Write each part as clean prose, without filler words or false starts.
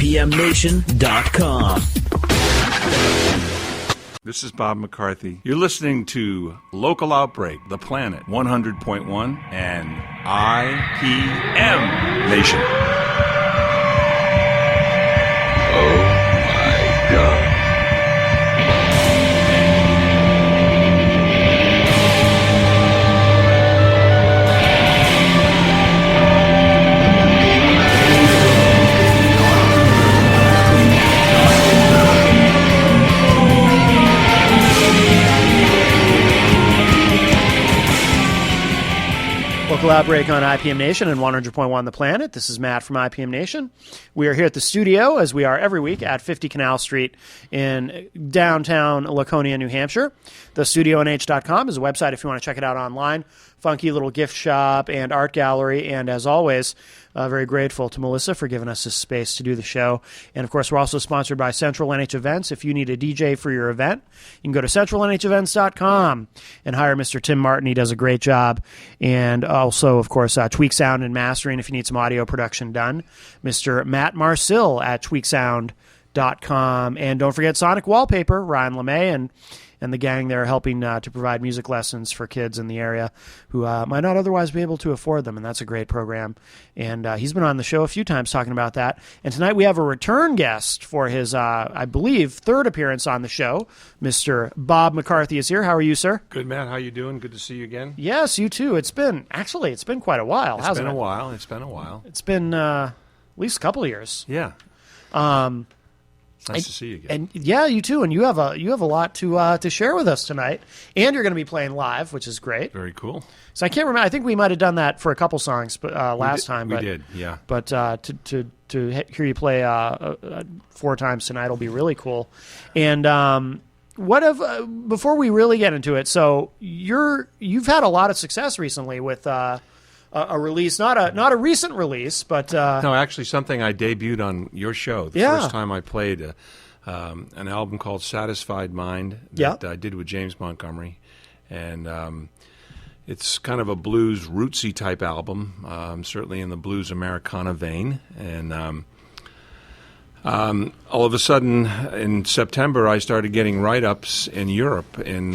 IPMNation.com. This is Bob McCarthy. You're listening to Local Outbreak, The Planet, 100.1, and IPM Nation. Oh my God. Local Outbreak on IPM Nation and 100.1 The Planet. This is Matt from IPM Nation. We are here at the studio, as we are every week, at 50 Canal Street in downtown Laconia, New Hampshire. TheStudioNH.com is a website if you want to check it out online. Funky little gift shop and art gallery. And as always, very grateful to Melissa for giving us this space to do the show. And, of course, we're also sponsored by Central NH Events. If you need a DJ for your event, you can go to centralnhevents.com and hire Mr. Tim Martin. He does a great job. And also, of course, Tweak Sound and Mastering if you need some audio production done. Mr. Matt Marcil at tweaksound.com. And don't forget Sonic Wallpaper, Ryan LeMay and the gang there helping to provide music lessons for kids in the area who might not otherwise be able to afford them, and that's a great program. And he's been on the show a few times talking about that. And tonight we have a return guest for his, I believe, third appearance on the show. Mr. Bob McCarthy is here. How are you, sir? Good, Matt. How you doing? Good to see you again. Yes, you too. It's been quite a while, hasn't it? It's been a while. It's been at least a couple of years. Yeah. It's nice to see you again. And yeah, you too. And you have a lot to share with us tonight. And you're going to be playing live, which is great. Very cool. So I can't remember. I think we might have done that for a couple songs, but last time. We did, yeah. But to hear you play 4 times tonight will be really cool. And before we really get into it, so you've had a lot of success recently with. A release, not a recent release, but no, actually something I debuted on your show. The first time I played an album called Satisfied Mind that I did with James Montgomery, and it's kind of a blues rootsy type album, certainly in the blues Americana vein. And all of a sudden in September, I started getting write-ups in Europe in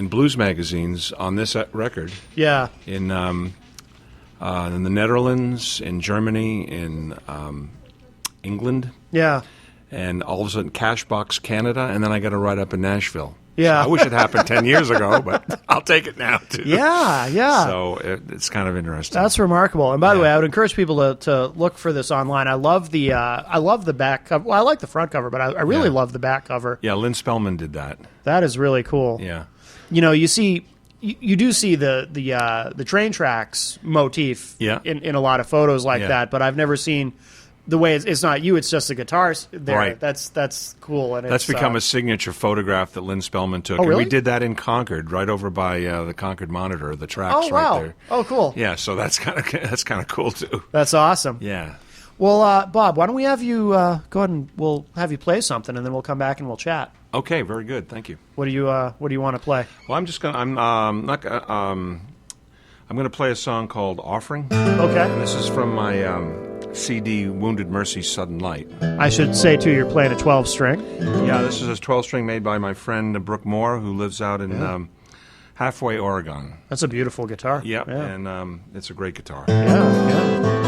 blues magazines on this record. Yeah. In the Netherlands, in Germany, in England. Yeah. And all of a sudden, Cashbox Canada, and then I got a write-up in Nashville. Yeah. So I wish it happened 10 years ago, but I'll take it now, too. Yeah, yeah. So it's kind of interesting. That's remarkable. And by the way, I would encourage people to look for this online. I love the back cover. Well, I like the front cover, but I really love the back cover. Yeah, Lynn Spellman did that. That is really cool. Yeah. You know, you do see the train tracks motif in a lot of photos like that, but I've never seen the way it's not you, it's just the guitars there. Right. That's cool. And that's become a signature photograph that Lynn Spellman took. Oh, really? And we did that in Concord, right over by the Concord Monitor, the tracks wow. right there. Oh, cool. Yeah, so that's kind of cool too. That's awesome. Yeah. Well, Bob, why don't we have you go ahead and we'll have you play something, and then we'll come back and we'll chat. Okay, very good. Thank you. What do you want to play? Well, I'm going to play a song called Offering. Okay. And this is from my CD Wounded Mercy Sudden Light. I should say too, you're playing a 12-string. Yeah, this is a 12-string made by my friend Brooke Moore, who lives out in Halfway, Oregon. That's a beautiful guitar. Yep, yeah. And it's a great guitar. Yeah.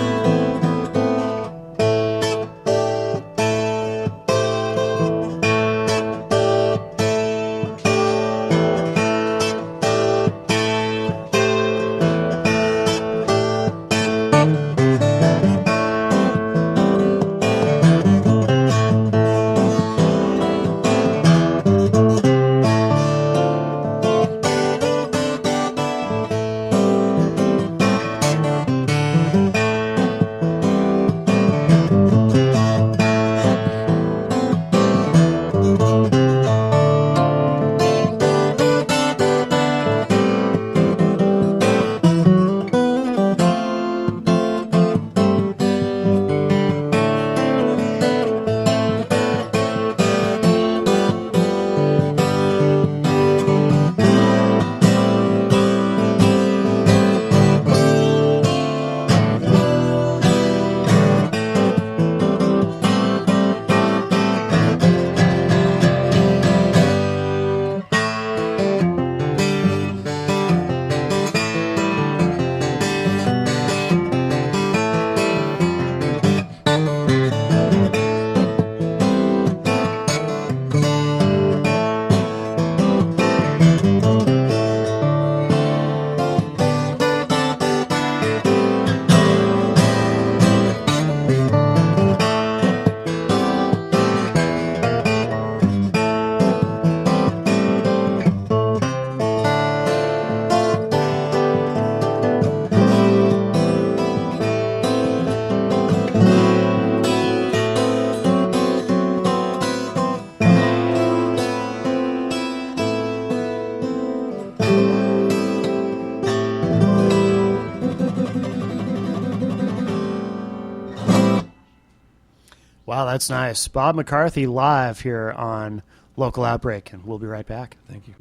Wow, that's nice. Bob McCarthy live here on Local Outbreak, and we'll be right back. Thank you.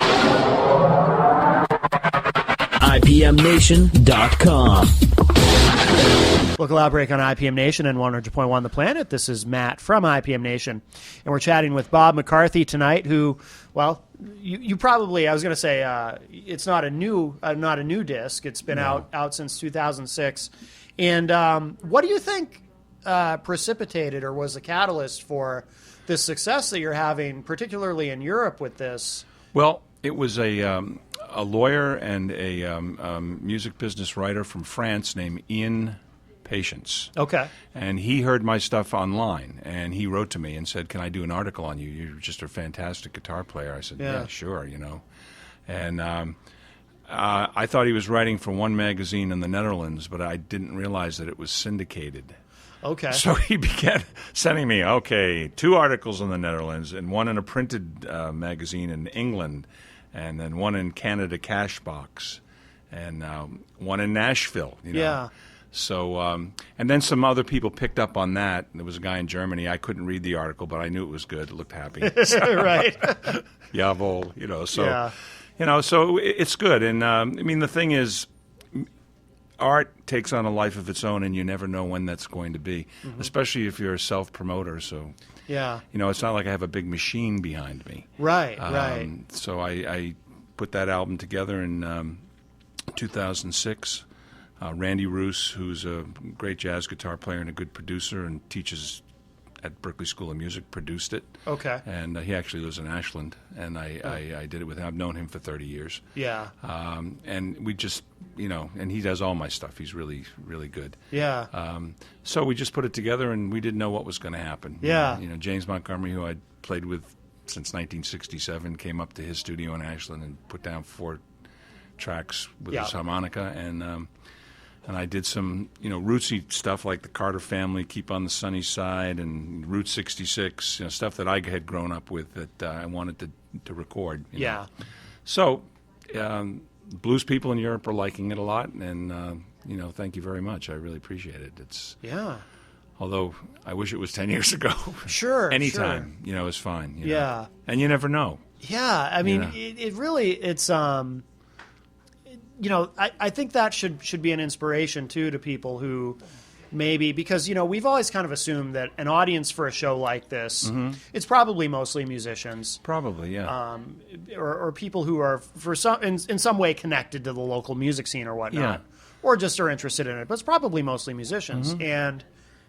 IPMNation.com. Local Outbreak on IPM Nation and 100.1 The Planet. This is Matt from IPM Nation, and we're chatting with Bob McCarthy tonight, who, well, you probably, I was going to say, it's not a new disc. It's been out since 2006. And what do you think precipitated or was the catalyst for this success that you're having, particularly in Europe with this? Well, it was a lawyer and a music business writer from France named Ian Patience. Okay. And he heard my stuff online, and he wrote to me and said, "Can I do an article on you? You're just a fantastic guitar player." I said, "Yeah, sure, And I thought he was writing for one magazine in the Netherlands, but I didn't realize that it was syndicated. Okay. So he began sending me, 2 articles in the Netherlands, and one in a printed magazine in England, and then one in Canada Cashbox, and one in Nashville. Yeah. So, and then some other people picked up on that. There was a guy in Germany. I couldn't read the article, but I knew it was good. It looked happy. Right. Jawohl, so, so it's good. And, I mean, the thing is, art takes on a life of its own, and you never know when that's going to be, especially if you're a self-promoter. So, it's not like I have a big machine behind me. Right, right. So I put that album together in 2006. Randy Roos, who's a great jazz guitar player and a good producer and teaches at Berklee School of Music, produced it. Okay. And he actually lives in Ashland, and I did it with him. I've known him for 30 years. Yeah. And we just, and he does all my stuff. He's really, really good. Yeah. So we just put it together, and we didn't know what was going to happen. Yeah. James Montgomery, who I'd played with since 1967, came up to his studio in Ashland and put down 4 tracks with his harmonica, and I did some, rootsy stuff like the Carter Family, Keep on the Sunny Side, and Route 66, stuff that I had grown up with that I wanted to record. Yeah. So, blues people in Europe are liking it a lot, and, thank you very much. I really appreciate it. Although I wish it was 10 years ago. Sure. Anytime, is fine. Yeah. And you never know. Yeah. I mean, it really, it's, I think that should be an inspiration, too, to people who maybe, because, we've always kind of assumed that an audience for a show like this, it's probably mostly musicians. Probably, yeah. Or people who are in some way connected to the local music scene or whatnot. Or just are interested in it. But it's probably mostly musicians. And,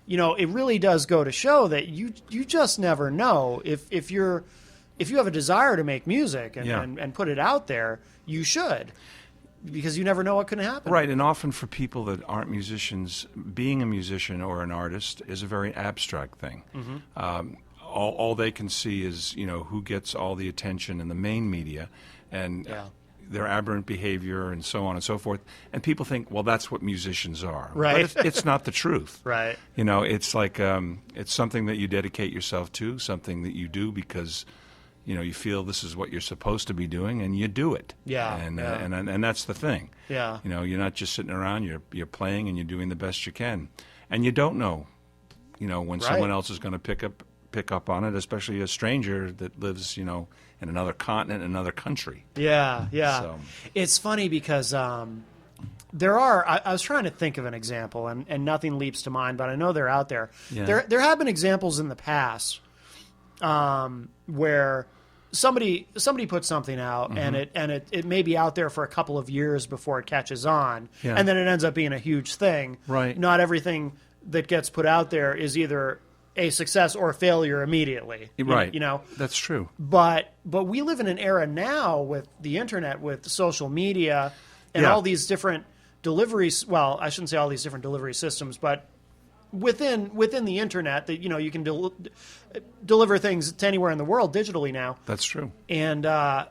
it really does go to show that you just never know. If you have a desire to make music and put it out there, you should. Because you never know what can happen. Right, and often for people that aren't musicians, being a musician or an artist is a very abstract thing. All they can see is, who gets all the attention in the main media and their aberrant behavior and so on and so forth. And people think, well, that's what musicians are. Right. But it's not the truth. Right. It's like it's something that you dedicate yourself to, something that you do because you feel this is what you're supposed to be doing, and you do it. Yeah. And that's the thing. Yeah. You're not just sitting around. You're playing, and you're doing the best you can. And you don't know, when someone else is going to pick up on it, especially a stranger that lives, in another continent, another country. Yeah. Yeah. So. It's funny because there are. I was trying to think of an example, and nothing leaps to mind, but I know they're out there. Yeah. There have been examples in the past where somebody puts something out and it may be out there for a couple of years before it catches on, and then it ends up being a huge thing. Right. Not everything that gets put out there is either a success or a failure immediately. Right. That's true. But we live in an era now with the internet, with social media, and all these different deliveries. Well, I shouldn't say all these different delivery systems, but within the internet, that you can deliver things to anywhere in the world digitally now. That's true. And I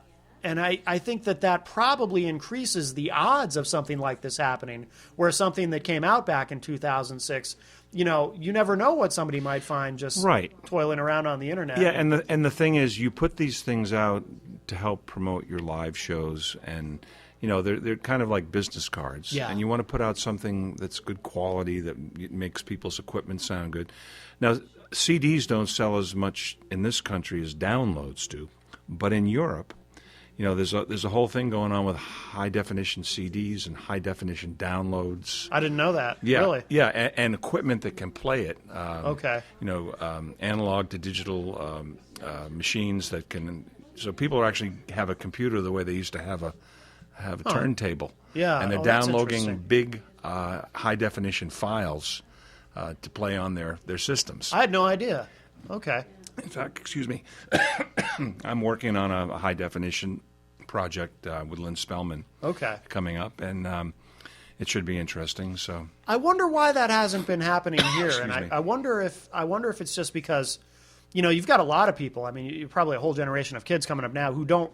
think that probably increases the odds of something like this happening, where something that came out back in 2006, you never know what somebody might find just toiling around on the internet. Yeah, and the thing is, you put these things out to help promote your live shows, and they're kind of like business cards. Yeah. And you want to put out something that's good quality, that makes people's equipment sound good. Now, CDs don't sell as much in this country as downloads do, but in Europe, there's a whole thing going on with high-definition CDs and high-definition downloads. I didn't know that. Yeah, Really? Yeah, and equipment that can play it. Okay. Analog to digital machines that can. So people actually have a computer the way they used to have a turntable. Yeah, and they're that's downloading interesting. big high-definition files to play on their systems. I had no idea. Okay. In fact, excuse me, I'm working on a high-definition project with Lynn Spellman. Okay. Coming up, and it should be interesting. So I wonder why that hasn't been happening here, and Excuse me. I wonder if it's just because, you've got a lot of people. I mean, you're probably a whole generation of kids coming up now who don't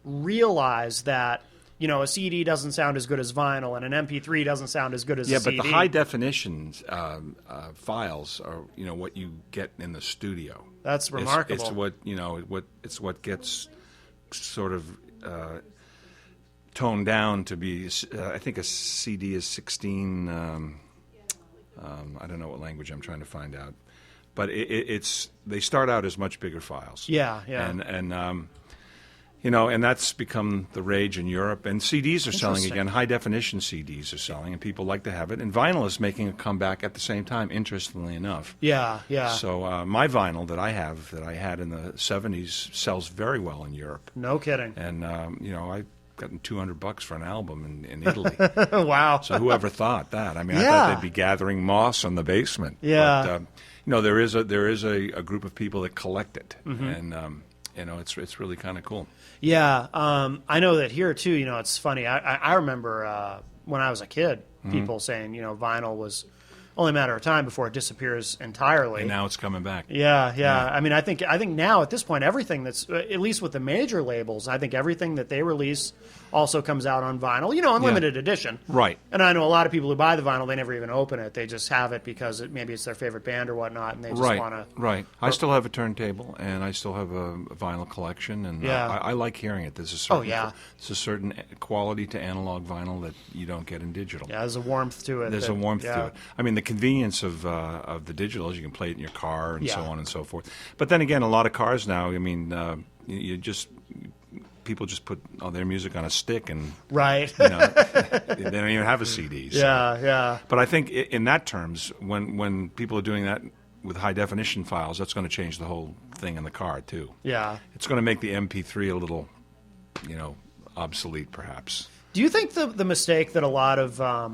realize that a CD doesn't sound as good as vinyl, and an MP3 doesn't sound as good as a CD. Yeah, but the high definition files are what you get in the studio. That's remarkable. It's what gets sort of toned down to be. I think a CD is 16. I don't know what language I'm trying to find out, but it's they start out as much bigger files. Yeah. And that's become the rage in Europe. And CDs are selling again. High-definition CDs are selling, and people like to have it. And vinyl is making a comeback at the same time, interestingly enough. Yeah. So my vinyl that I had in the 70s, sells very well in Europe. No kidding. And, I've gotten $200 for an album in Italy. Wow. So whoever thought that? I mean, I Yeah. thought they'd be gathering moss on the basement. Yeah. But, there is a group of people that collect it. And, it's really kind of cool. Yeah, I know that here too. It's funny. I remember when I was a kid, people saying vinyl was only a matter of time before it disappears entirely. And now it's coming back. Yeah. I mean, I think now at this point, everything that's at least with the major labels, I think everything that they release also comes out on vinyl. On limited edition. Right. And I know a lot of people who buy the vinyl, they never even open it. They just have it because maybe it's their favorite band or whatnot, and they just want to. Right. I still have a turntable, and I still have a vinyl collection, and I like hearing it. There's a certain quality to analog vinyl that you don't get in digital. Yeah, there's a warmth to it. There's a warmth to it. I mean, the convenience of the digital is you can play it in your car and so on and so forth. But then again, a lot of cars now, I mean, people just put all their music on a stick and right. They don't even have a CD. So. Yeah. But I think in that terms, when people are doing that with high definition files, that's going to change the whole thing in the car too. Yeah. It's going to make the MP3 a little, obsolete perhaps. Do you think the mistake that a lot of I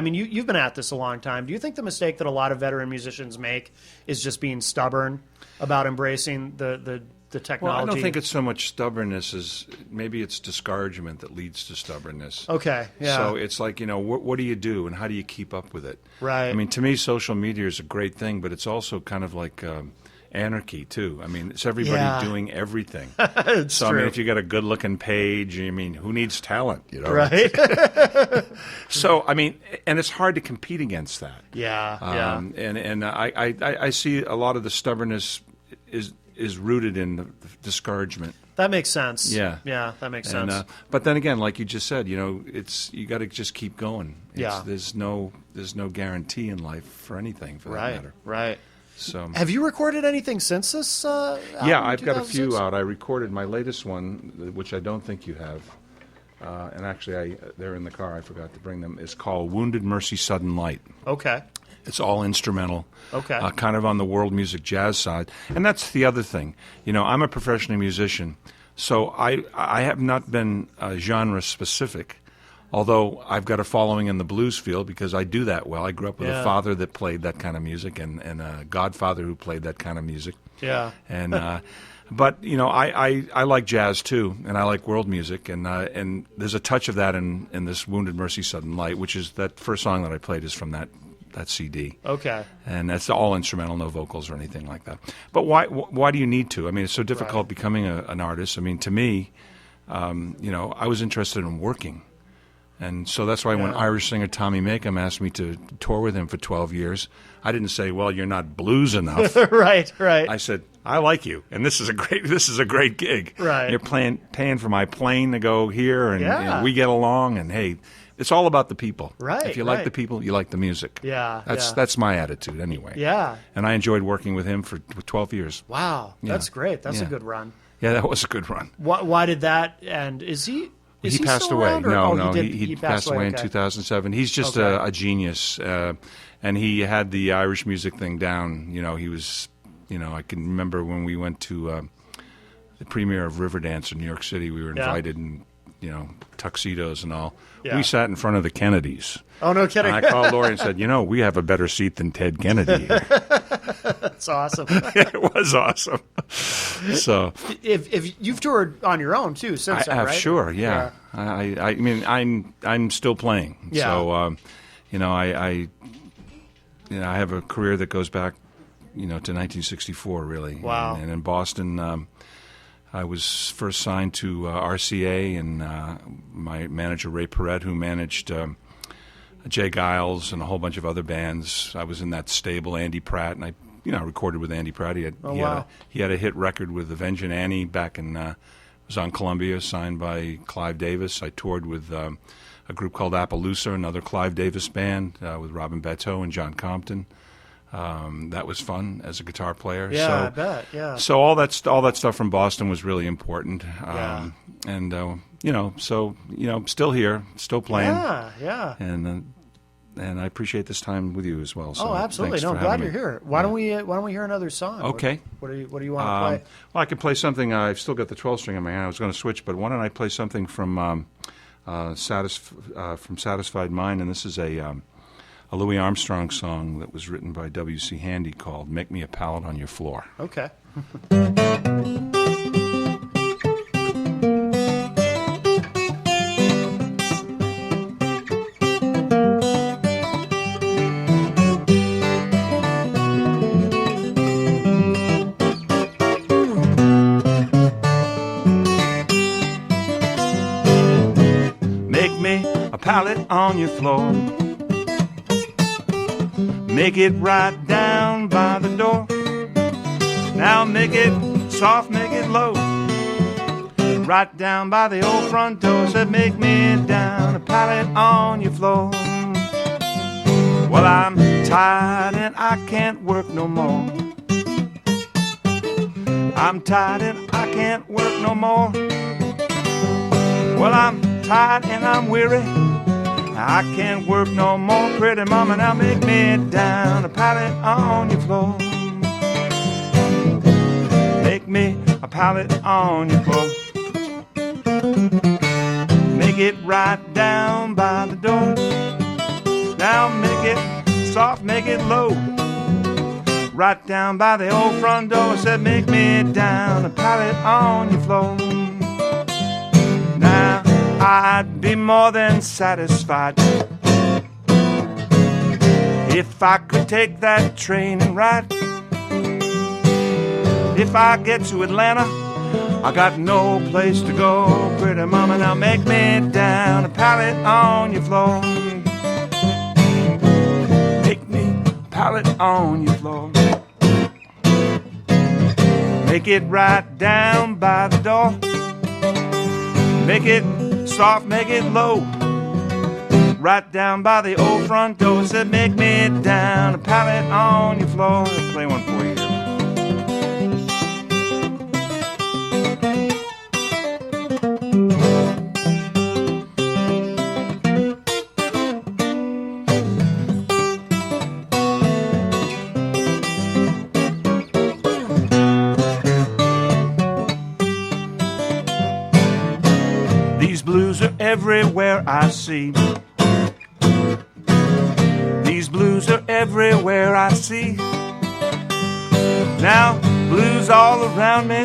mean, you've been at this a long time. Do you think the mistake that a lot of veteran musicians make is just being stubborn about embracing the technology? Well, I don't think it's so much stubbornness as maybe it's discouragement that leads to stubbornness. Okay, yeah. So it's like, what do you do and how do you keep up with it? Right. I mean, to me, social media is a great thing, but it's also kind of like anarchy, too. I mean, it's everybody doing everything. It's so, true. I mean, if you got a good-looking page, I mean, who needs talent, Right. So, I mean, and it's hard to compete against that. Yeah. And I see a lot of the stubbornness is rooted in the discouragement. That makes sense. Yeah, that makes sense. But then again, like you just said, you got to just keep going. There's no guarantee in life for anything for that matter. Right. So have you recorded anything since this? I've got a few out. I recorded my latest one, which I don't think you have. And actually, they're in the car. I forgot to bring them. It's called "Wounded Mercy, Sudden Light." Okay. It's all instrumental, okay, kind of on the world music jazz side. And that's the other thing. I'm a professional musician, so I have not been genre specific, although I've got a following in the blues field because I do that well. I grew up with a father that played that kind of music and a godfather who played that kind of music. Yeah. And but I like jazz too, and I like world music, and there's a touch of that in this "Wounded Mercy, Sudden Light," which is that first song that I played is from that CD. Okay. And that's all instrumental, no vocals or anything like that. But why do you need to? I mean, it's so difficult becoming an artist. I mean, to me, I was interested in working. And so that's why when Irish singer Tommy Makem asked me to tour with him for 12 years, I didn't say, well, you're not blues enough. Right. I said, I like you, and this is a great gig. Right. You're paying for my plane to go here, and, Yeah. and we get along, and hey, it's all about the people. Right, If you like right. the people, you like the music. Yeah, That's my attitude anyway. Yeah. And I enjoyed working with him for 12 years. Wow, that's great. That's a Yeah. good run. Yeah, that was a good run. Why did that end? Is he? Is he passed still away. around, or- No, he passed away in okay. 2007. He's just Okay. a genius, and he had the Irish music thing down. He was, I can remember when we went to the premiere of Riverdance in New York City. We were invited in, tuxedos and all. Yeah. We sat in front of the Kennedys. Oh, no kidding. And I called Lori and said, we have a better seat than Ted Kennedy here. That's awesome. It was awesome. So if you've toured on your own too since then, right? Sure, yeah. I mean, I'm still playing. Yeah. So, I have a career that goes back, to 1964, really. Wow. And in Boston, I was first signed to RCA, and my manager, Ray Perret, who managed Jay Giles and a whole bunch of other bands. I was in that stable, Andy Pratt, and I recorded with Andy Pratt. He had a hit record with Avengin' Annie back in, was on Columbia, signed by Clive Davis. I toured with a group called Appaloosa, another Clive Davis band, with Robin Bateau and John Compton. That was fun as a guitar player. Yeah, so, I bet. Yeah. So all that stuff from Boston was really important. Yeah. And still here, still playing. Yeah. And I appreciate this time with you as well. So absolutely. thanks No, for I'm glad having you're me. here. Why don't we hear another song? Okay. What do you want to play? Well, I can play something. I've still got the 12 string in my hand. I was going to switch, but why don't I play something from Satisfied Mind? And this is a Louis Armstrong song that was written by W.C. Handy called "Make Me a Pallet on Your Floor." Okay. Make me a pallet on your floor. Make it right down by the door. Now make it soft, make it low. Right down by the old front door. Said make me down a pallet on your floor. Well, I'm tired and I can't work no more. I'm tired and I can't work no more. Well, I'm tired and I'm weary. I can't work no more, pretty mama. Now make me down a pallet on your floor. Make me a pallet on your floor. Make it right down by the door. Now make it soft, make it low. Right down by the old front door. Said make me down a pallet on your floor. Now I'd be more than satisfied if I could take that train and ride. If I get to Atlanta, I got no place to go. Pretty mama, now make me down a pallet on your floor. Make me a pallet on your floor. Make it right down by the door. Make it soft, make it low. Right down by the old front door. Said make me down a pallet on your floor. I'll play one for you. These blues are everywhere I see. These blues are everywhere I see. Now blues all around me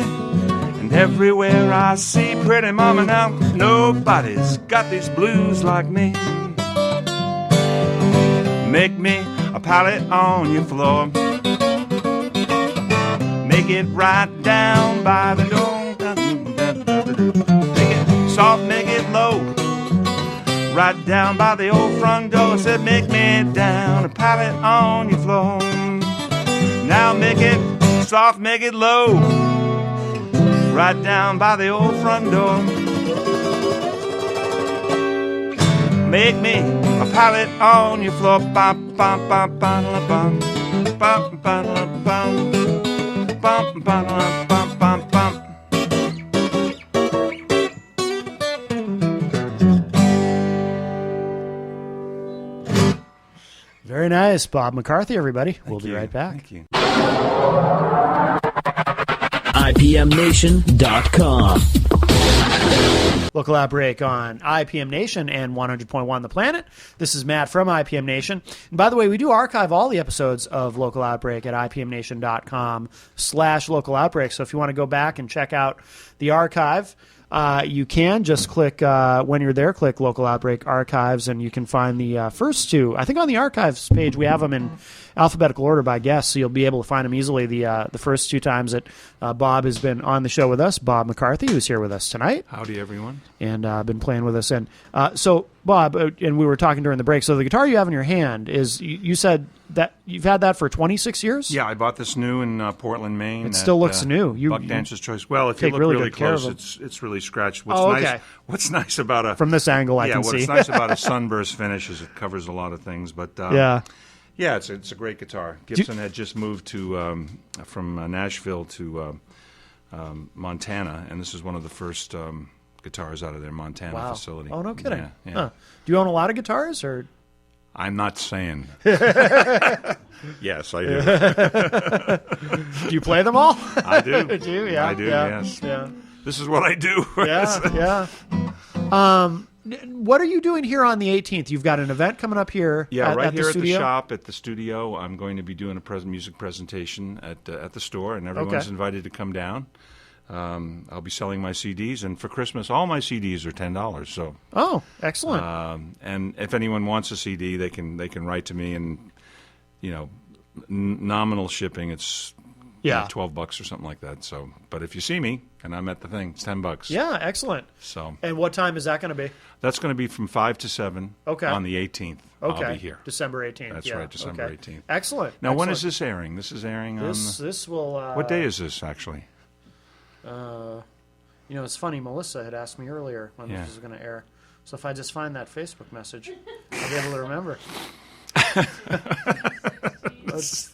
and everywhere I see. Pretty mama, now nobody's got these blues like me. Make me a pallet on your floor. Make it right down by the door. Make it soft, make it low. Right down by the old front door. Said make me down a pallet on your floor. Now make it soft, make it low, right down by the old front door. Make me a pilot on your floor. Bum, bum, bum, bum, bum, bum, bum, bum, bum, bum, bum, bum, bum. Very nice, Bob McCarthy, everybody. We'll be right back. Thank you. IPMNation.com. Local Outbreak on IPM Nation and 100.1 The Planet. This is Matt from IPM Nation. And by the way, we do archive all the episodes of Local Outbreak at IPMNation.com/Local Outbreak. So if you want to go back and check out the archive, you can just click, when you're there, click Local Outbreak Archives, and you can find the first two. I think on the archives page we have them in alphabetical order by guest, so you'll be able to find them easily. The first two times that Bob has been on the show with us, Bob McCarthy, who's here with us tonight. Howdy, everyone. And been playing with us. And so, Bob, and we were talking during the break, so the guitar you have in your hand is, you said that you've had that for 26 years? Yeah, I bought this new in Portland, Maine. It still looks new. Buck Dancer's Choice. Well, if you look really close, it's really scratched. What's nice about a... From this angle, I can see. What's nice about a sunburst finish is it covers a lot of things. But yeah, it's a great guitar. Gibson had just moved to from Nashville to Montana, and this is one of the first guitars out of their Montana facility. Oh, no kidding. Yeah. Huh. Do you own a lot of guitars, or? I'm not saying. Yes, I do. Do you play them all? I do. Do you? Yeah. I do, yeah. yes. Yeah. This is what I do. Yeah. What are you doing here on the 18th? You've got an event coming up here right at here the at studio? the shop, at the studio. I'm going to be doing a music presentation at the store, and everyone's invited to come down. I'll be selling my CDs, and for Christmas, all my CDs are $10. So, excellent. And if anyone wants a CD, they can write to me, and nominal shipping, it's $12 or something like that. So, but if you see me and I'm at the thing, it's $10. Yeah, excellent. So, and what time is that going to be? That's going to be from 5 to 7. On the 18th. Okay. I'll be here. December 18th. That's right, December 18th. Excellent. Now, when is this airing? This is airing on. This will. What day is this actually? It's funny. Melissa had asked me earlier when this was going to air. So if I just find that Facebook message, I'll be able to remember. Let's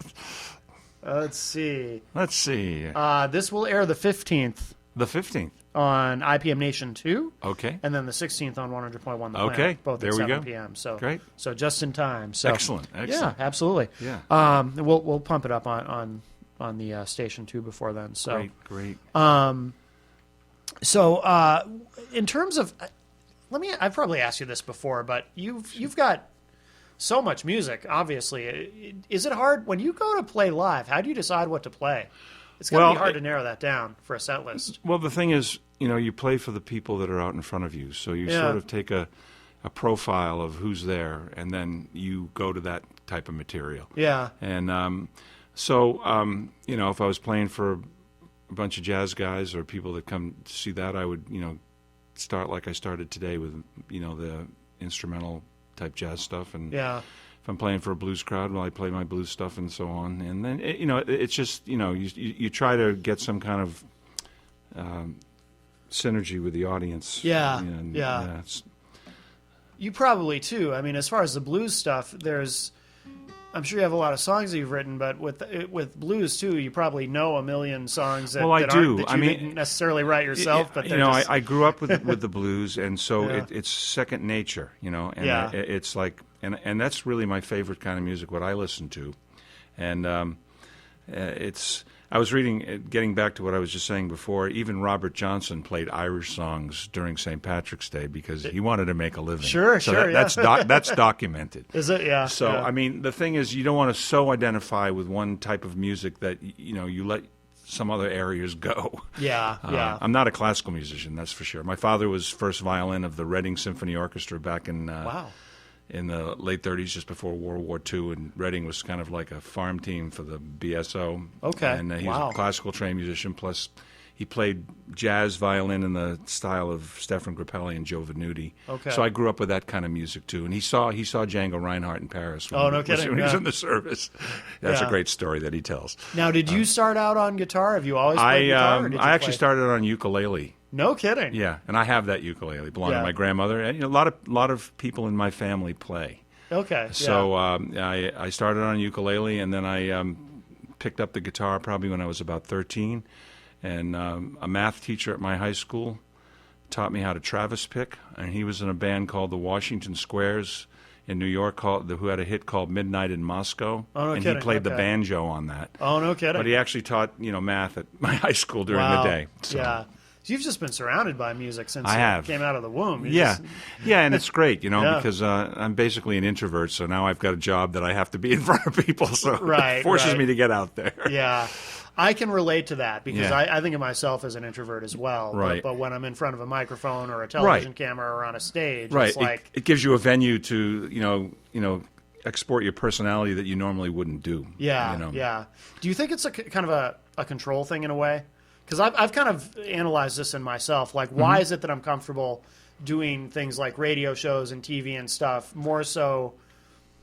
see. This will air the 15th. The 15th. On IPM Nation 2. Okay. And then the 16th on 100.1 The Planet. Okay. Both there at we 7 go. p.m. So great. So just in time. So excellent. Yeah, absolutely. Yeah. We'll pump it up on the station too before then. So great. So in terms of, I've probably asked you this before, but you've got so much music. Obviously, is it hard when you go to play live? How do you decide what to play? It's going to be hard to narrow that down for a set list. Well, the thing is, you play for the people that are out in front of you, so you sort of take a profile of who's there, and then you go to that type of material. Yeah. And if I was playing for a bunch of jazz guys or people that come to see that, I would, start like I started today with, the instrumental type jazz stuff. And if I'm playing for a blues crowd, well, I play my blues stuff and so on. And then, it's just, you try to get some kind of synergy with the audience. Yeah. Yeah. You probably, too. I mean, as far as the blues stuff, I'm sure you have a lot of songs that you've written, but with blues too, you probably know a million songs that, I do. That you didn't necessarily write yourself. But I grew up with the blues, and so it's second nature. And it's like, and that's really my favorite kind of music. What I listen to, and I was reading, getting back to what I was just saying before, even Robert Johnson played Irish songs during St. Patrick's Day because he wanted to make a living. Sure. That's documented. Is it? Yeah. So, I mean, the thing is, you don't want to so identify with one type of music that, you let some other areas go. Yeah. I'm not a classical musician, that's for sure. My father was first violin of the Reading Symphony Orchestra back in... in the late 30s, just before World War II, and Reading was kind of like a farm team for the BSO. Okay, And he was a classical trained musician, plus he played jazz violin in the style of Stefan Grappelli and Joe Venuti. Okay. So I grew up with that kind of music too. And he saw Django Reinhardt in Paris when, no kidding. when he was in the service. That's Yeah. a great story that he tells. Now, did you start out on guitar? Have you always played guitar? Or did you I actually play? started on ukulele. No kidding. Yeah, and I have that ukulele. It belonged Yeah. to my grandmother. And a lot of people in my family play. Okay. So I started on ukulele, and then I picked up the guitar probably when I was about 13. And a math teacher at my high school taught me how to Travis pick, and he was in a band called the Washington Squares in New York who had a hit called Midnight in Moscow. Oh, no and kidding. he played the Okay. banjo on that. Oh, no kidding. But he actually taught math at my high school during Wow. the day. So. Yeah. So you've just been surrounded by music since I have. you came out of the womb. You Yeah, just- yeah, and it's great, Yeah. because I'm basically an introvert, so now I've got a job that I have to be in front of people, so Right, it forces right. me to get out there. Yeah. I can relate to that because Yeah. I think of myself as an introvert as well. Right. But when I'm in front of a microphone or a television camera or on a stage, Right, it's like, it gives you a venue to export your personality that you normally wouldn't do. yeah, yeah. Do you think it's kind of a control thing in a way? Because I've kind of analyzed this in myself. Like, why is it that I'm comfortable doing things like radio shows and TV and stuff more so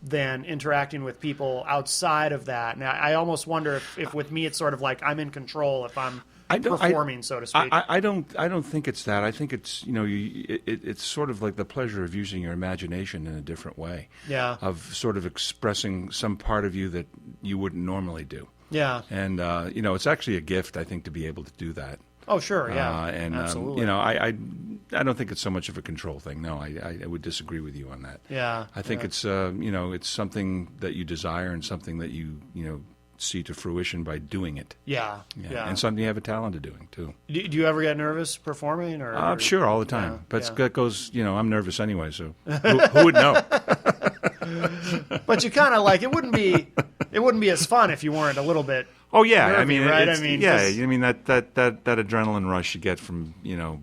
than interacting with people outside of that? And I almost wonder if with me it's sort of like I'm in control if I'm performing, so to speak. I don't think it's that. I think it's it's sort of like the pleasure of using your imagination in a different way. Yeah. Of sort of expressing some part of you that you wouldn't normally do. Yeah. And it's actually a gift, I think, to be able to do that. Oh, sure. Yeah. And absolutely. I don't think it's so much of a control thing. No, I would disagree with you on that. Yeah. I think it's it's something that you desire and something that you see to fruition by doing it. Yeah. Yeah. And something you have a talent of doing too. Do you ever get nervous performing? Or Sure, all the time. Yeah, But yeah. that goes. I'm nervous anyway, so who would know? But you kind of like it wouldn't be as fun if you weren't a little bit. Oh yeah, nervy, I mean, right? it's- I mean, yeah, 'cause- I mean that adrenaline rush you get from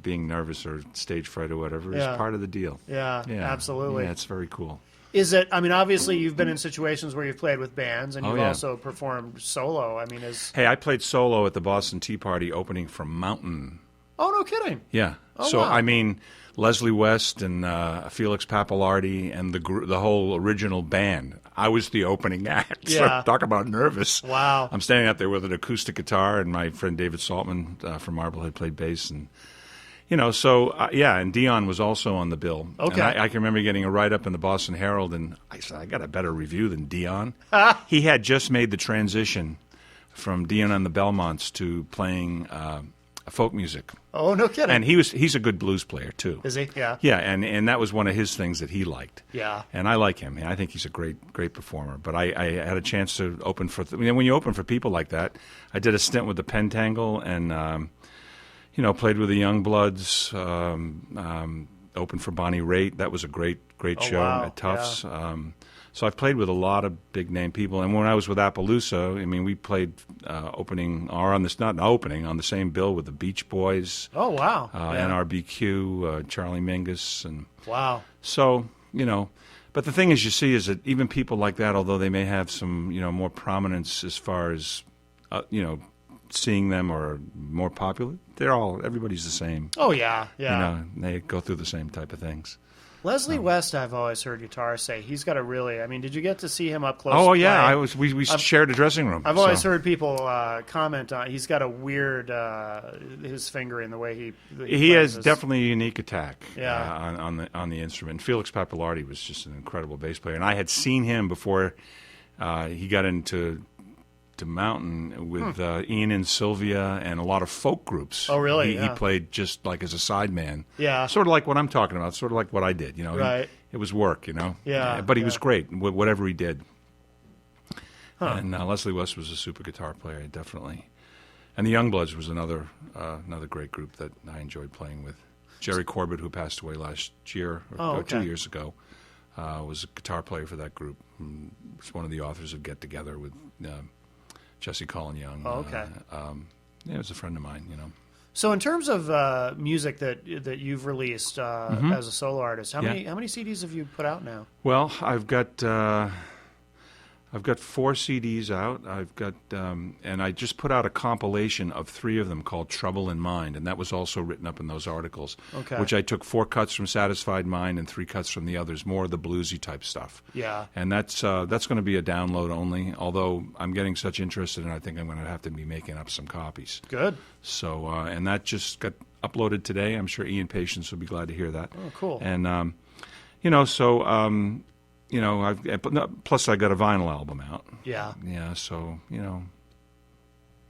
being nervous or stage fright or whatever Yeah. is part of the deal. Yeah, Yeah, absolutely. Yeah, it's very cool. Is it? I mean, obviously you've been in situations where you've played with bands and Oh, you've yeah. also performed solo. I mean, Hey, I played solo at the Boston Tea Party opening for Mountain. oh, no kidding. Yeah. Oh, So wow. I mean, Leslie West and Felix Pappalardi and the whole original band. I was the opening act. Yeah. So talk about nervous. Wow. I'm standing out there with an acoustic guitar, and my friend David Saltman from Marblehead played bass, and and Dion was also on the bill. Okay. And I can remember getting a write up in the Boston Herald, and I said, I got a better review than Dion. He had just made the transition from Dion and the Belmonts to playing folk music. Oh, no kidding. And he's a good blues player too. Is he? Yeah. Yeah, and that was one of his things that he liked. Yeah. And I like him. I think he's a great performer. But I had a chance to open for when you open for people like that. I did a stint with the Pentangle and played with the Youngbloods. Opened for Bonnie Raitt. That was a great show wow. at Tufts. So I've played with a lot of big name people. And when I was with Appaloosa, I mean, we played on the same bill with the Beach Boys. Oh, wow. NRBQ, Charlie Mingus, and Wow. so But the thing is, you see, is that even people like that, although they may have some more prominence as far as seeing them or more popular, everybody's the same. Oh, yeah. Yeah. They go through the same type of things. Leslie West, I've always heard guitarists say he's got a really. I mean, did you get to see him up close? Oh yeah, play? we shared a dressing room. I've always heard people comment on. He's got a weird his fingering the way he He has plays. definitely a unique attack. Yeah. On the instrument. Felix Pappalardi was just an incredible bass player, and I had seen him before he got into Mountain with Ian and Sylvia and a lot of folk groups. Oh, really? He Yeah. played just like as a sideman. Yeah. Sort of like what I'm talking about. Sort of like what I did. Right. It was work. Yeah, But he was yeah. great. Whatever he did. And Leslie West was a super guitar player, definitely. And the Youngbloods was another great group that I enjoyed playing with. Jerry Corbett, who passed away last year, or 2 years ago, was a guitar player for that group. Was one of the authors of Get Together with Jesse Colin Young. Oh, okay. He was a friend of mine, So, in terms of music that you've released as a solo artist, how many CDs have you put out now? Well, I've got I've got 4 CDs out. I've got, and I just put out a compilation of 3 of them called Trouble in Mind, and that was also written up in those articles, which I took 4 cuts from Satisfied Mind and 3 cuts from the others, more of the bluesy type stuff. Yeah. And that's going to be a download only, although I'm getting such interest in it, I think I'm going to have to be making up some copies. Good. So, and that just got uploaded today. I'm sure Ian Patience will be glad to hear that. Oh, cool. And, plus I got a vinyl album out. Yeah. Yeah, so,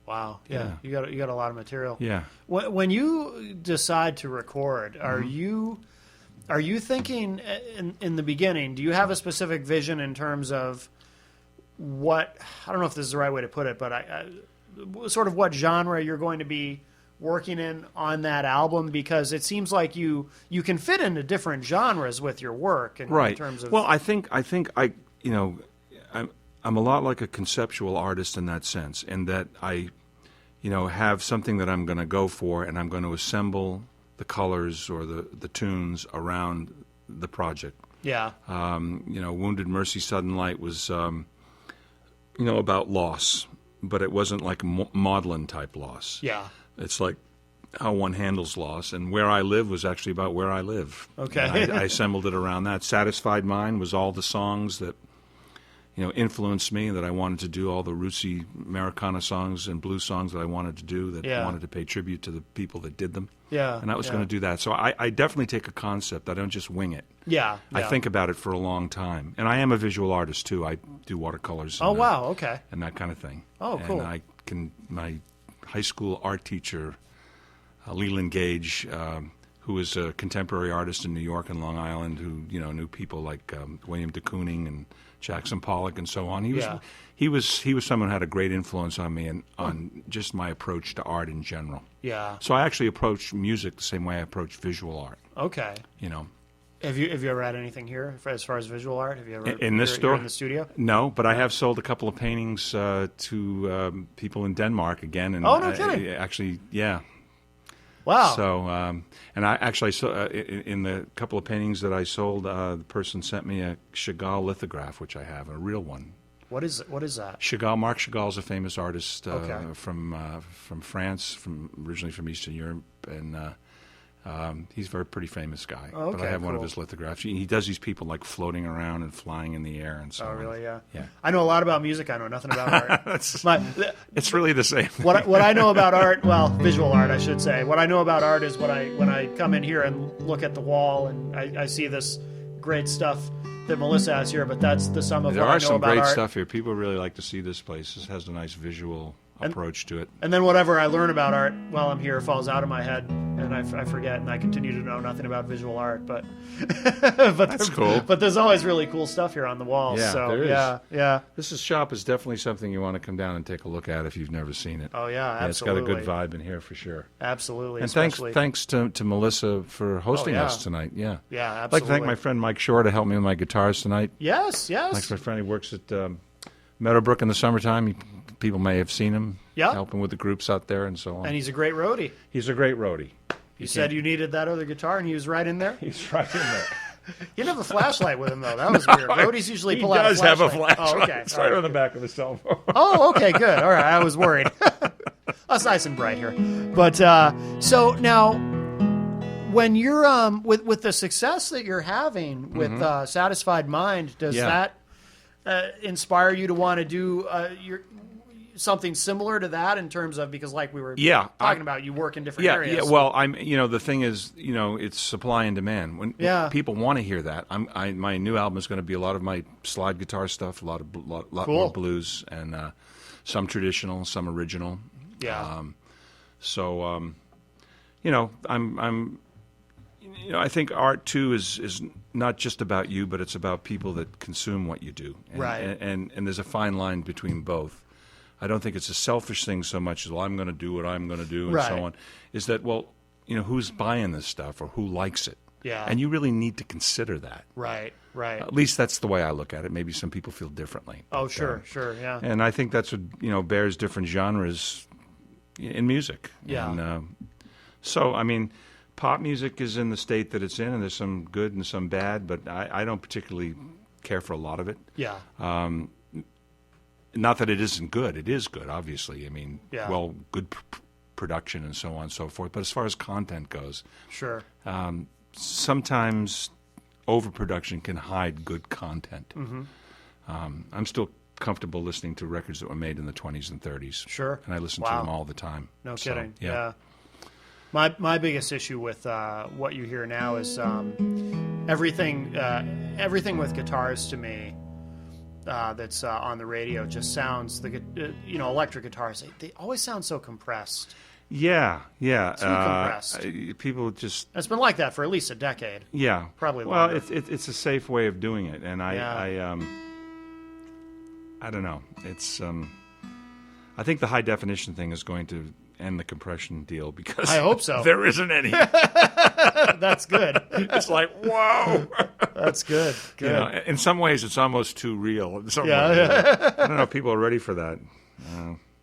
Wow. Yeah. You got a lot of material. Yeah. When you decide to record, are Mm-hmm. you thinking in the beginning, do you have a specific vision in terms of what, I don't know if this is the right way to put it, but sort of what genre you're going to be working in on that album? Because it seems like you can fit into different genres with your work in terms of... Well, I think I'm a lot like a conceptual artist in that sense, in that I have something that I'm going to go for, and I'm going to assemble the colors or the tunes around the project. Yeah. Wounded Mercy Sudden Light was about loss, but it wasn't like maudlin type loss. Yeah. It's like how one handles loss, and Where I Live was actually about where I live. Okay. I assembled it around that. Satisfied Mind was all the songs that influenced me, that I wanted to do, all the rootsy Americana songs and blues songs that I wanted to do, that I wanted to pay tribute to the people that did them. Yeah. And I was going to do that. So I definitely take a concept. I don't just wing it. Yeah. I think about it for a long time. And I am a visual artist, too. I do watercolors. Oh, wow. Okay. And that kind of thing. Oh, cool. And my high school art teacher, Leland Gage, who was a contemporary artist in New York and Long Island, who knew people like William de Kooning and Jackson Pollock and so on. He was someone who had a great influence on me and on just my approach to art in general. Yeah. So I actually approach music the same way I approach visual art. Okay. Have you ever had anything here as far as visual art? Have you ever in this store in the studio? No, but I have sold a couple of paintings to people in Denmark again. And oh, no kidding! Actually, yeah. Wow. So, and I actually saw in the couple of paintings that I sold, the person sent me a Chagall lithograph, which I have, a real one. What is that? Chagall, Marc Chagall is a famous artist from France, originally from Eastern Europe, and he's a pretty famous guy. Okay, but I have one of his lithographs. He does these people like floating around and flying in the air and so on. Oh, really? Yeah. Yeah. I know a lot about music. I know nothing about art. It's really the same. What I know about art, well, visual art, I should say. What I know about art is when I come in here and look at the wall and I see this great stuff that Melissa has here, but that's the sum of what I know about art. There are some great stuff here. People really like to see this place. It has a nice visual approach to it. And then whatever I learn about art while I'm here falls out of my head, and I forget, and I continue to know nothing about visual art. But that's cool. But there's always really cool stuff here on the walls. Yeah, so, there is. Yeah. This shop is definitely something you want to come down and take a look at if you've never seen it. Oh yeah, absolutely. It's got a good vibe in here for sure. Absolutely. And thanks to Melissa for hosting us tonight. Yeah. Yeah, absolutely. I'd like to thank my friend Mike Shore to help me with my guitars tonight. Yes. Thanks, my friend. He works at Meadowbrook in the summertime. People may have seen him helping with the groups out there and so on. And he's a great roadie. He's a great roadie. You said you needed that other guitar, and he was right in there? He's right in there. You didn't have a flashlight with him, though. That was weird. Roadies usually pull out a flashlight. He does have a flashlight. Oh, okay. It's right on the back of his cell phone. Oh, okay, good. All right, I was worried. That's nice and bright here. But so now, when you're with the success that you're having with Satisfied Mind, does that inspire you to want to do something similar to that in terms of, because like we were talking about, you work in different areas. Yeah, well, the thing is, it's supply and demand. When people want to hear that, my new album is going to be a lot of my slide guitar stuff, a lot more blues, and some traditional, some original. Yeah. I think art too is not just about you, but it's about people that consume what you do. Right. And there's a fine line between both. I don't think it's a selfish thing so much as, well, I'm going to do what I'm going to do and so on. Is that, who's buying this stuff or who likes it? Yeah. And you really need to consider that. Right. At least that's the way I look at it. Maybe some people feel differently. Oh, sure, yeah. And I think that's what, bears different genres in music. Yeah. And pop music is in the state that it's in, and there's some good and some bad, but I don't particularly care for a lot of it. Yeah. not that it isn't good. It is good, obviously. I mean, Yeah. good production and so on and so forth. But as far as content goes, Sure. Sometimes overproduction can hide good content. Mm-hmm. I'm still comfortable listening to records that were made in the 20s and 30s. Sure. And I listen to them all the time. No So, kidding. yeah. Yeah. My biggest issue with what you hear now is everything with guitars to me that's on the radio just sounds electric guitars. They always sound so compressed. Yeah. Too compressed. People just... It's been like that for at least a decade. Yeah. Probably Well, longer. it's a safe way of doing it. And Yeah. I don't know. It's I think the high definition thing is going to end the compression deal because I hope so. There isn't any. That's good. It's like, whoa. That's good. Good. You know, in some ways, it's almost too real. In some Yeah. ways, I don't know if people are ready for that.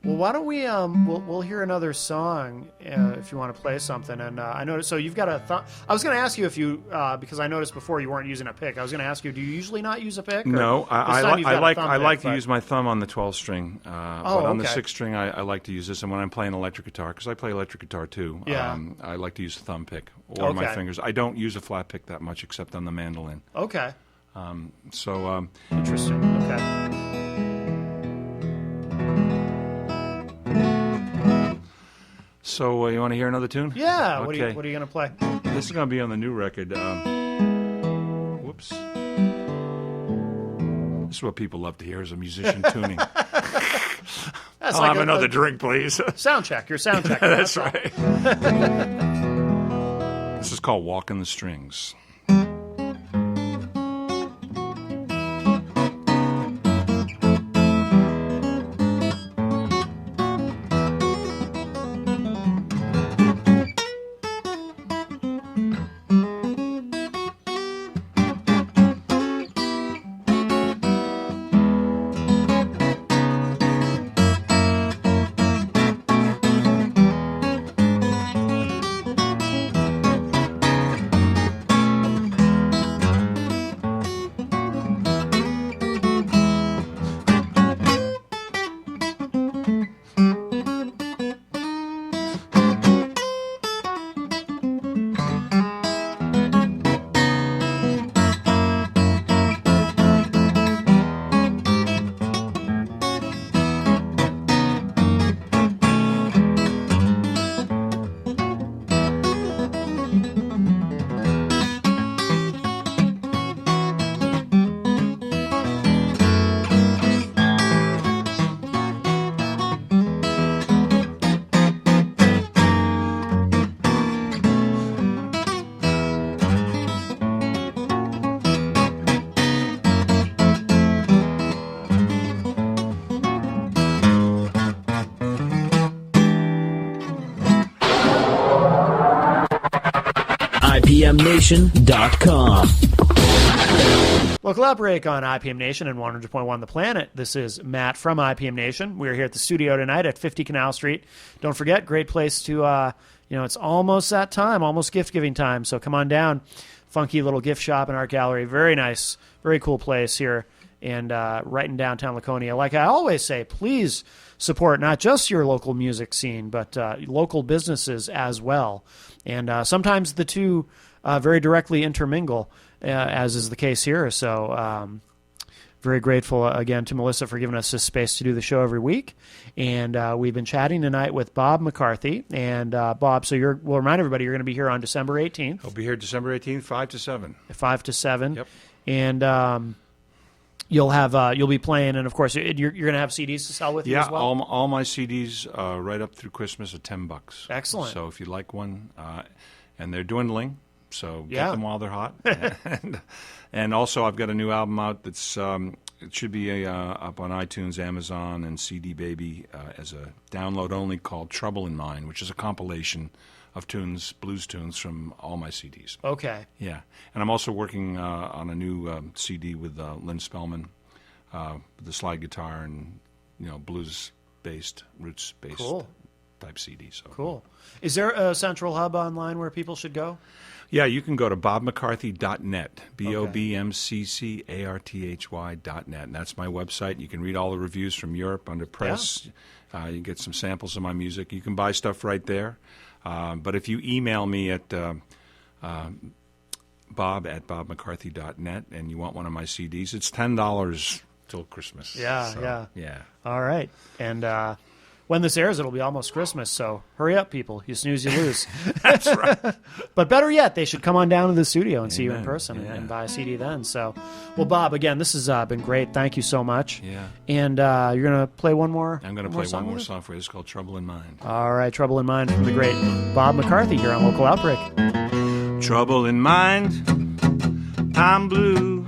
Well, why don't we we'll hear another song if you want to play something. And I noticed, so you've got a I was going to ask you if you because I noticed before you weren't using a pick. I was going to ask you, do you usually not use a pick? No, I like to use use my thumb on the 12 string. But on the okay. 6 string, I like to use this. And when I'm playing electric guitar, because I play electric guitar too, Yeah. I like to use a thumb pick or my Okay. fingers. I don't use a flat pick that much except on the mandolin. Okay. So Interesting. Okay. So you want to hear another tune? Yeah. Okay. What are you going to play? This is going to be on the new record. Whoops. This is what people love to hear is a musician tuning. That's I'll like have another drink, please. sound check. Your sound check. That's right. This is called Walking the Strings. IPMNation.com. Local Outbreak on IPM Nation and 100.1 The Planet. This is Matt from IPM Nation. We're here at the studio tonight at 50 Canal Street. Don't forget, great place to, it's almost that time, almost gift-giving time, so come on down. Funky little gift shop and art gallery. Very nice, very cool place here and right in downtown Laconia. Like I always say, please support not just your local music scene, but local businesses as well. And sometimes the two very directly intermingle, as is the case here. So very grateful again to Melissa for giving us this space to do the show every week. And we've been chatting tonight with Bob McCarthy. And Bob, so we'll remind everybody you're going to be here on December 18th. I'll be here December 18th, 5 to 7. 5 to 7. Yep. And you'll be playing, and of course you're going to have CDs to sell with you as well. Yeah, all my CDs right up through Christmas are $10. Excellent. So if you like one, and they're dwindling, so get Yeah. them while they're hot. and also I've got a new album out that's it should be up on iTunes, Amazon, and CD Baby as a download only called Trouble in Mind, which is a compilation of blues tunes from all my CDs. Okay. Yeah, and I'm also working on a new CD with Lynn Spellman, with the slide guitar and blues-based, roots-based Cool. type CD. So cool. Is there a central hub online where people should go? Yeah, you can go to bobmccarthy.net, BOBMCCARTHY.net, and that's my website. You can read all the reviews from Europe under press. Yeah. You can get some samples of my music. You can buy stuff right there. But if you email me at bob@bobmccarthy.net and you want one of my CDs, it's $10 till Christmas. Yeah. Yeah. All right. And when this airs, it'll be almost Christmas, so hurry up, people. You snooze, you lose. That's right. But better yet, they should come on down to the studio and see you in person and buy a CD then. So, well, Bob, again, this has been great. Thank you so much. Yeah. And you're going to play one more I'm going to play one more song for you. It's called Trouble in Mind. All right, Trouble in Mind from the great Bob McCarthy here on Local Outbreak. Trouble in mind, I'm blue,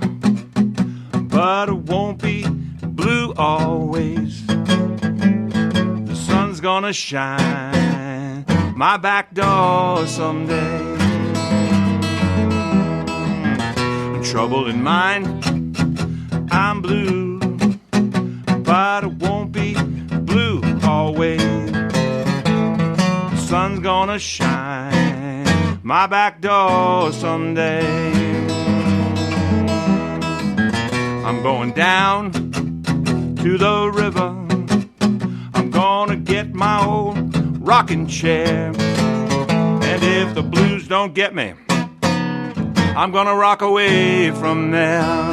but it won't be blue always. The sun's gonna shine my back door someday. Trouble in mind, I'm blue, but it won't be blue always. The sun's gonna shine my back door someday. I'm going down to the river. I'm gonna get my old rocking chair. And if the blues don't get me, I'm gonna rock away from there.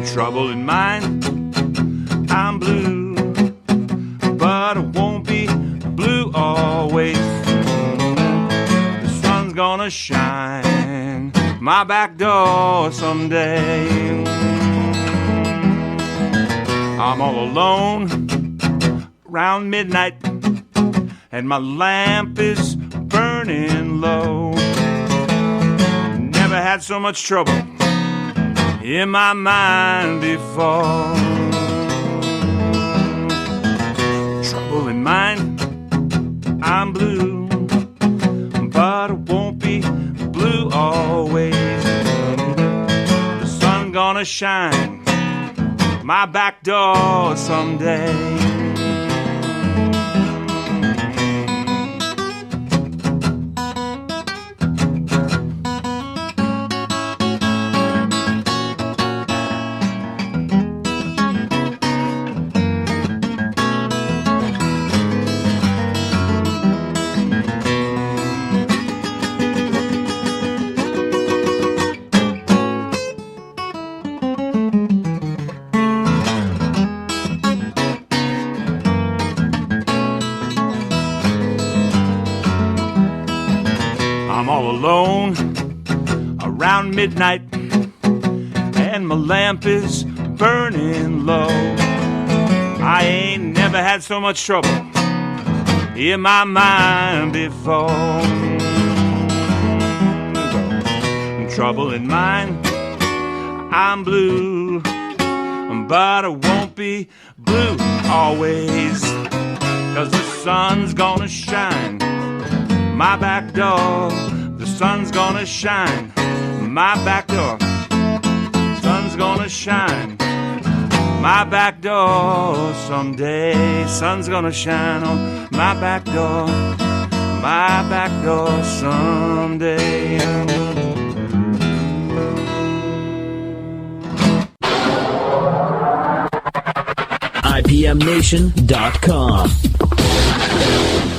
Trouble in mind, I'm blue, but it won't be blue always. The sun's gonna shine my back door someday. I'm all alone around midnight, and my lamp is burning low. Never had so much trouble in my mind before. Trouble in mind, I'm blue, but it won't be blue always. The sun's gonna shine my back door someday. I'm all alone around midnight, and my lamp is burning low. I ain't never had so much trouble in my mind before. Trouble in mind, I'm blue, but it won't be blue always, 'cause the sun's gonna shine my back door. The sun's gonna shine my back door. Sun's gonna shine my back door someday. Sun's gonna shine on my back door someday. IPMNation.com